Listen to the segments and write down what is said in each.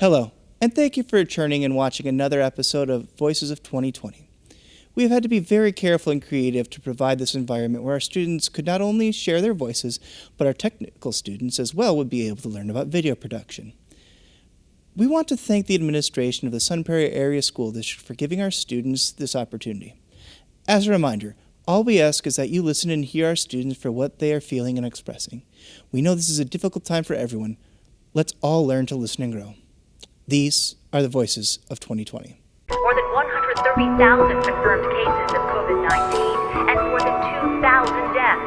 Hello, and thank you for returning and watching another episode of Voices of 2020. We have had to be very careful and creative to provide this environment where our students could not only share their voices, but our technical students as well would be able to learn about video production. We want to thank the administration of the Sun Prairie Area School District for giving our students this opportunity. As a reminder, all we ask is that you listen and hear our students for what they are feeling and expressing. We know this is a difficult time for everyone. Let's all learn to listen and grow. These are the voices of 2020. More than 130,000 confirmed cases of COVID-19 and more than 2,000 deaths.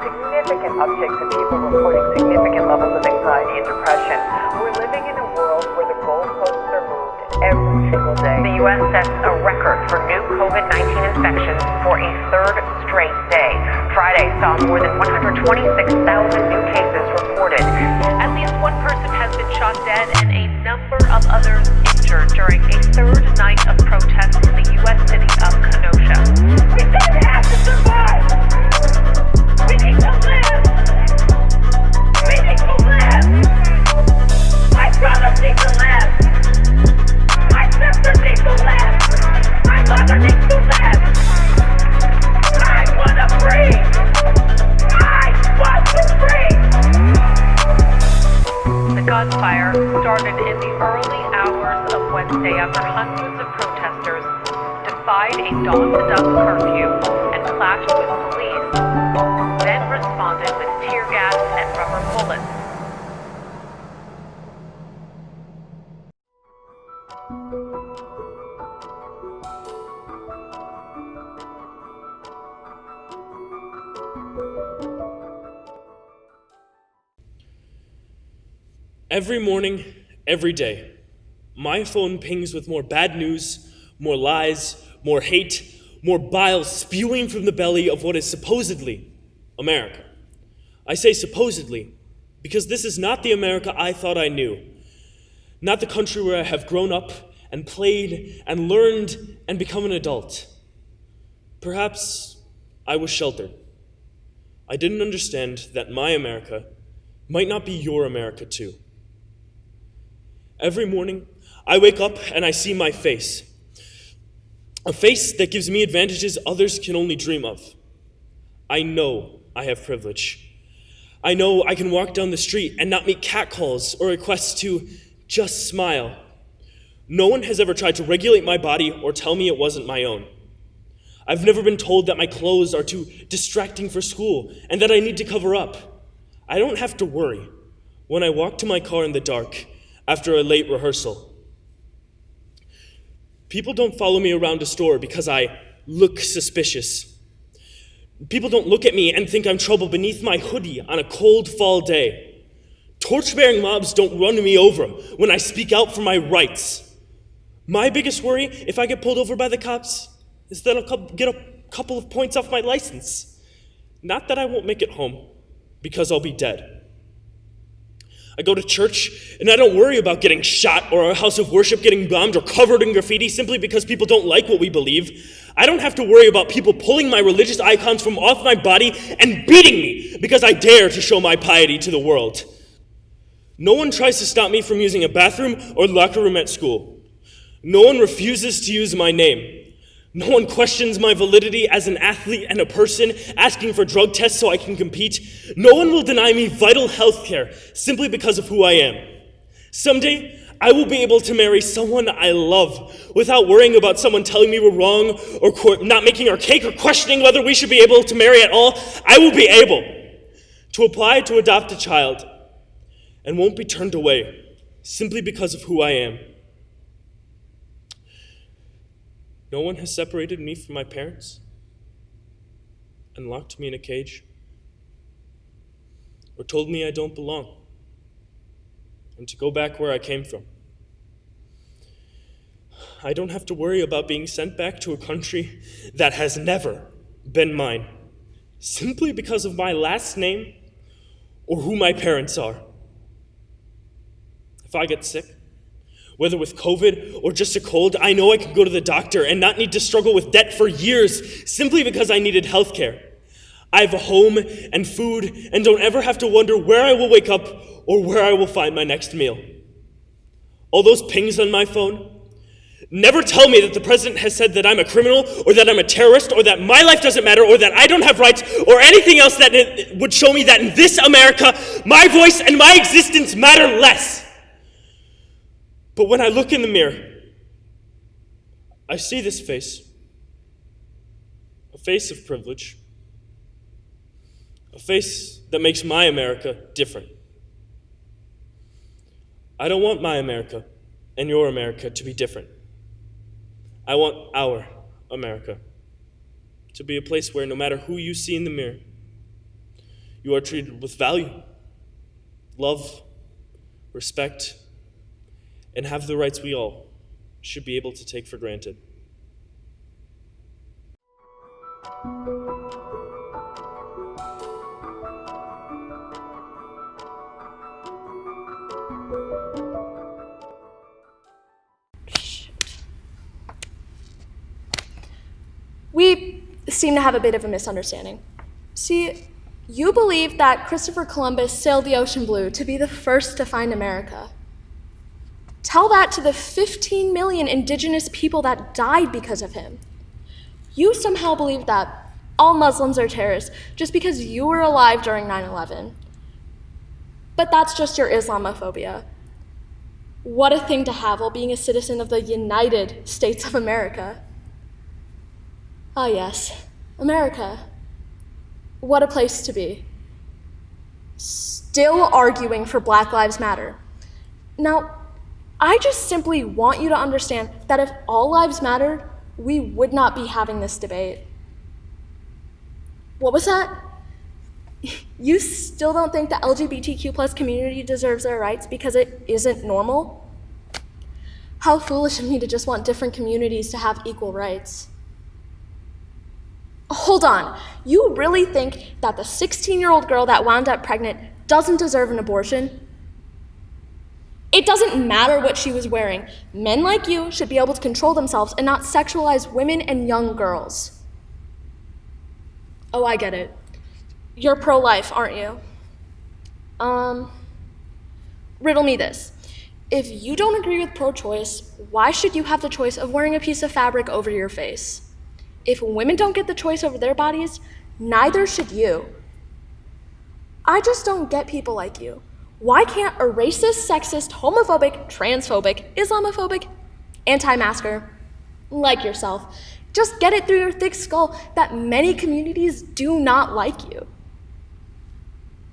Significant upticks in people reporting significant levels of anxiety and depression. We're living in a world where the goalposts are moved every single day. The U.S. sets a record for new COVID-19 infections for a third straight day. Friday saw more than 126,000 new cases reported. At least one person has been shot dead and a number of others injured during a third night of protests in the U.S. city of Kenosha. We don't have to survive! We need to live! We need to live! My brothers need to live! My sisters need to live! My mother needs to live! I want to breathe! I want to breathe! The gunfire started in the early hours of Wednesday after hundreds of protesters defied a dawn-to-dusk curfew and clashed with police, then responded with tear gas and rubber bullets. Every morning, every day, my phone pings with more bad news, more lies, more hate, more bile spewing from the belly of what is supposedly America. I say supposedly because this is not the America I thought I knew, not the country where I have grown up and played and learned and become an adult. Perhaps I was sheltered. I didn't understand that my America might not be your America too. Every morning, I wake up and I see my face. A face that gives me advantages others can only dream of. I know I have privilege. I know I can walk down the street and not meet catcalls or requests to just smile. No one has ever tried to regulate my body or tell me it wasn't my own. I've never been told that my clothes are too distracting for school and that I need to cover up. I don't have to worry when I walk to my car in the dark after a late rehearsal. People don't follow me around a store because I look suspicious. People don't look at me and think I'm trouble beneath my hoodie on a cold fall day. Torch-bearing mobs don't run me over when I speak out for my rights. My biggest worry, if I get pulled over by the cops, is that I'll get a couple of points off my license. Not that I won't make it home, because I'll be dead. I go to church, and I don't worry about getting shot or our house of worship getting bombed or covered in graffiti simply because people don't like what we believe. I don't have to worry about people pulling my religious icons from off my body and beating me because I dare to show my piety to the world. No one tries to stop me from using a bathroom or locker room at school. No one refuses to use my name. No one questions my validity as an athlete and a person asking for drug tests so I can compete. No one will deny me vital health care simply because of who I am. Someday, I will be able to marry someone I love without worrying about someone telling me we're wrong or not making our cake or questioning whether we should be able to marry at all. I will be able to apply to adopt a child and won't be turned away simply because of who I am. No one has separated me from my parents and locked me in a cage or told me I don't belong and to go back where I came from. I don't have to worry about being sent back to a country that has never been mine simply because of my last name or who my parents are. If I get sick, whether with COVID or just a cold, I know I can go to the doctor and not need to struggle with debt for years simply because I needed health care. I have a home and food and don't ever have to wonder where I will wake up or where I will find my next meal. all those pings on my phone, never tell me that the president has said that I'm a criminal, or that I'm a terrorist, or that my life doesn't matter, or that I don't have rights, or anything else that would show me that in this America, my voice and my existence matter less. But when I look in the mirror, I see this face, a face of privilege, a face that makes my America different. I don't want my America and your America to be different. I want our America to be a place where no matter who you see in the mirror, you are treated with value, love, respect, and have the rights we all should be able to take for granted. We seem to have a bit of a misunderstanding. See, you believe that Christopher Columbus sailed the ocean blue to be the first to find America. Tell that to the 15 million indigenous people that died because of him. You somehow believe that all Muslims are terrorists just because you were alive during 9/11. But that's just your Islamophobia. What a thing to have while being a citizen of the United States of America. Ah yes, America. What a place to be. Still arguing for Black Lives Matter. Now, I just simply want you to understand that if all lives mattered, we would not be having this debate. What was that? You still don't think the LGBTQ plus community deserves their rights because it isn't normal? How foolish of me to just want different communities to have equal rights. Hold on, you really think that the 16-year-old girl that wound up pregnant doesn't deserve an abortion? It doesn't matter what she was wearing. Men like you should be able to control themselves and not sexualize women and young girls. Oh, I get it. You're pro-life, aren't you? Riddle me this. If you don't agree with pro-choice, why should you have the choice of wearing a piece of fabric over your face? If women don't get the choice over their bodies, neither should you. I just don't get people like you. Why can't a racist, sexist, homophobic, transphobic, Islamophobic, anti-masker, like yourself, just get it through your thick skull that many communities do not like you?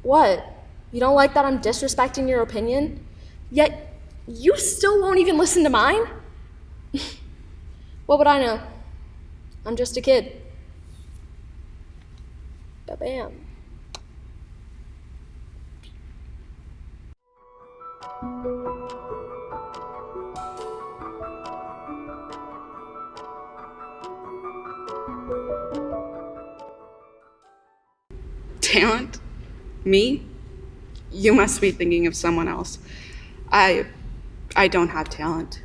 What? You don't like that I'm disrespecting your opinion? Yet you still won't even listen to mine? What would I know? I'm just a kid. Ba-bam. Talent? Me? You must be thinking of someone else. I don't have talent.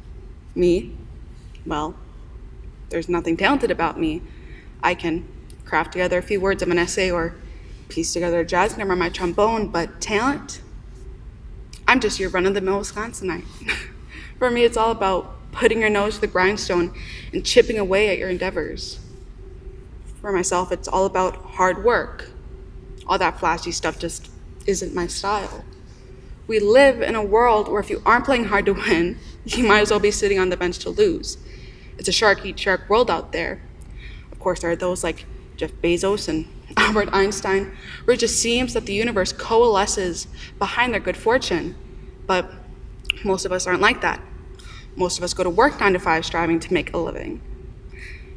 Me? Well, there's nothing talented about me. I can craft together a few words of an essay or piece together a jazz number on my trombone, but talent? I'm just your run-of-the-mill Wisconsinite. For me, it's all about putting your nose to the grindstone and chipping away at your endeavors. For myself, it's all about hard work. All that flashy stuff just isn't my style. We live in a world where if you aren't playing hard to win, you might as well be sitting on the bench to lose. It's a shark-eat-shark world out there. Of course, there are those like Jeff Bezos and Albert Einstein, where it just seems that the universe coalesces behind their good fortune. But most of us aren't like that. Most of us go to work 9 to 5 striving to make a living.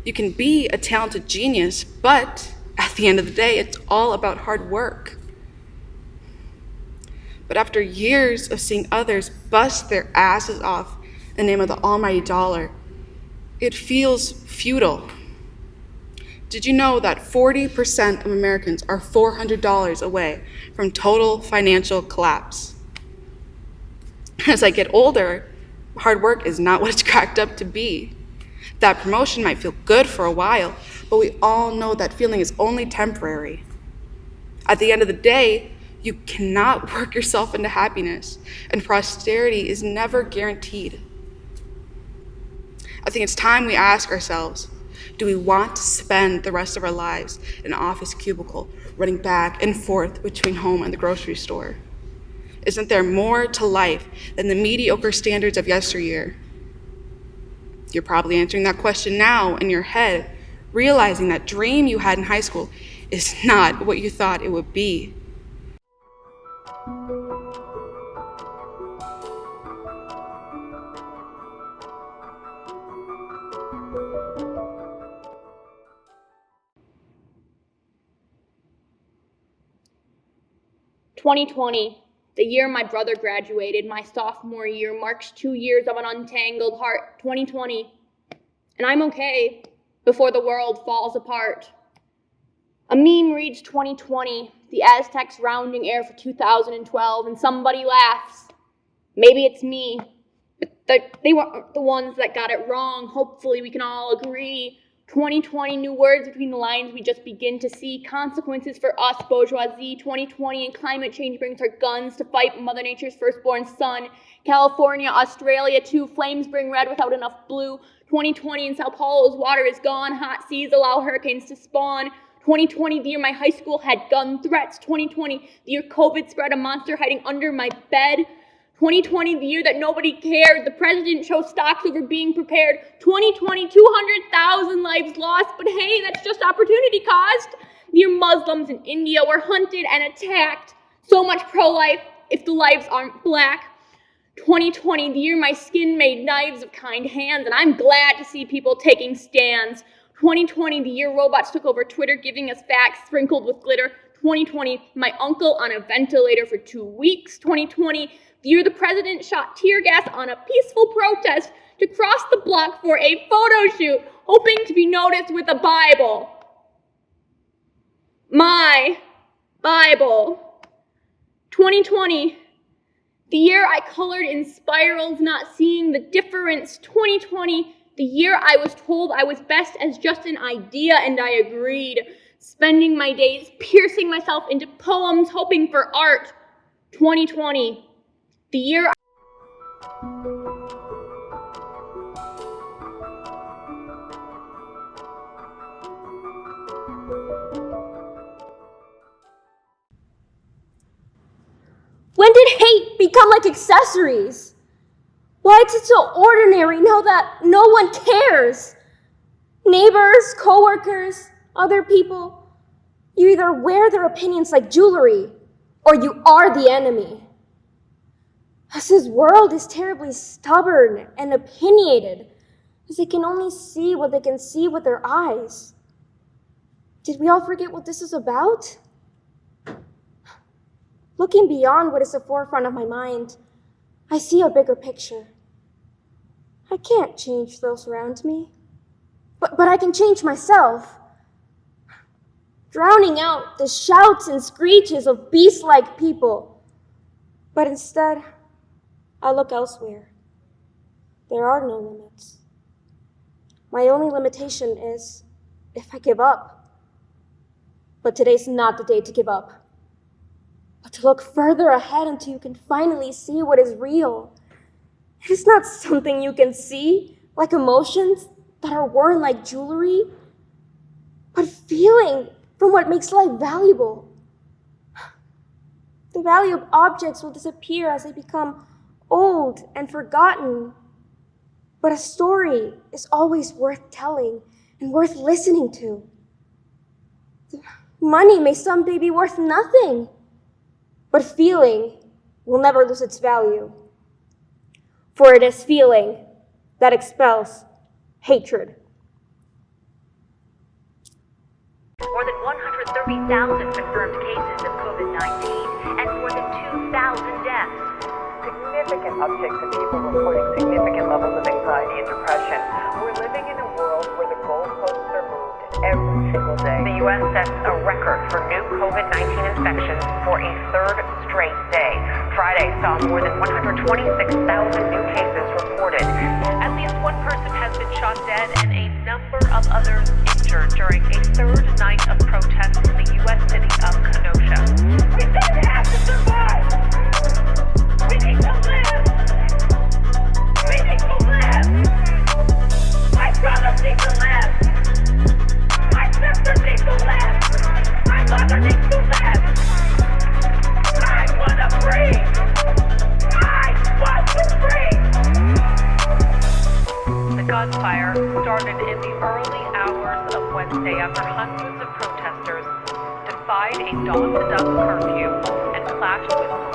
You can be a talented genius, but at the end of the day, it's all about hard work. But after years of seeing others bust their asses off in the name of the almighty dollar, it feels futile. Did you know that 40% of Americans are $400 away from total financial collapse? As I get older, hard work is not what it's cracked up to be. That promotion might feel good for a while, but we all know that feeling is only temporary. At the end of the day, You cannot work yourself into happiness, and prosperity is never guaranteed. I think it's time we ask ourselves, do we want to spend the rest of our lives in an office cubicle, running back and forth between home and the grocery store? Isn't there more to life than the mediocre standards of yesteryear? You're probably answering that question now in your head, realizing that dream you had in high school is not what you thought it would be. "2020, the year my brother graduated, my sophomore year, marks 2 years of an untangled heart. 2020, and I'm okay before the world falls apart." A meme reads 2020, the Aztecs rounding air for 2012, and somebody laughs. Maybe it's me, but they weren't the ones that got it wrong. Hopefully we can all agree. 2020, new words between the lines we just begin to see. Consequences for us, bourgeoisie. 2020 and climate change brings our guns to fight Mother Nature's firstborn son. California, Australia too. Flames bring red without enough blue. 2020 in Sao Paulo's water is gone. Hot seas allow hurricanes to spawn. 2020, the year my high school had gun threats. 2020, the year COVID spread, a monster hiding under my bed. 2020, the year that nobody cared. The president chose stocks over being prepared. 2020, 200,000 lives lost, but hey, that's just opportunity cost. The year Muslims in India were hunted and attacked. So much pro-life if the lives aren't black. 2020, the year my skin made knives of kind hands, and I'm glad to see people taking stands. 2020, the year robots took over Twitter, giving us facts sprinkled with glitter. 2020, my uncle on a ventilator for 2 weeks. 2020, the year the president shot tear gas on a peaceful protest to cross the block for a photo shoot, hoping to be noticed with a Bible. My Bible. 2020, the year I colored in spirals, not seeing the difference. 2020, the year I was told I was best as just an idea, and I agreed, spending my days piercing myself into poems, hoping for art. 2020, the year When did hate become like accessories? Why is it so ordinary now that no one cares? Neighbors, coworkers, other people, you either wear their opinions like jewelry or you are the enemy. As this world is terribly stubborn and opinionated, as they can only see what they can see with their eyes. Did we all forget what this is about? Looking beyond what is the forefront of my mind, I see a bigger picture. I can't change those around me, but I can change myself. Drowning out the shouts and screeches of beast-like people. But instead, I look elsewhere. There are no limits. My only limitation is if I give up. But today's not the day to give up, but to look further ahead until you can finally see what is real. It is not something you can see, like emotions that are worn like jewelry, but feeling from what makes life valuable. The value of objects will disappear as they become old and forgotten, but a story is always worth telling and worth listening to. Money may someday be worth nothing, but feeling will never lose its value. For it is feeling that expels hatred. More than 130,000 confirmed cases of COVID-19 and more than 2,000 deaths. Significant upticks in people reporting significant levels of anxiety and depression. We're living in a world where the goalposts are moved every single day. The U.S. sets a record for new COVID-19 infections for a third straight day. Friday saw more than 126,000 new cases reported. At least one person has been shot dead and a number of others injured during a third night of protests in the U.S. city of Kenosha. We said half the brother needs to live. I want to breathe. I want to breathe. The gunfire started in the early hours of Wednesday after hundreds of protesters defied a dawn-to-dusk curfew and clashed with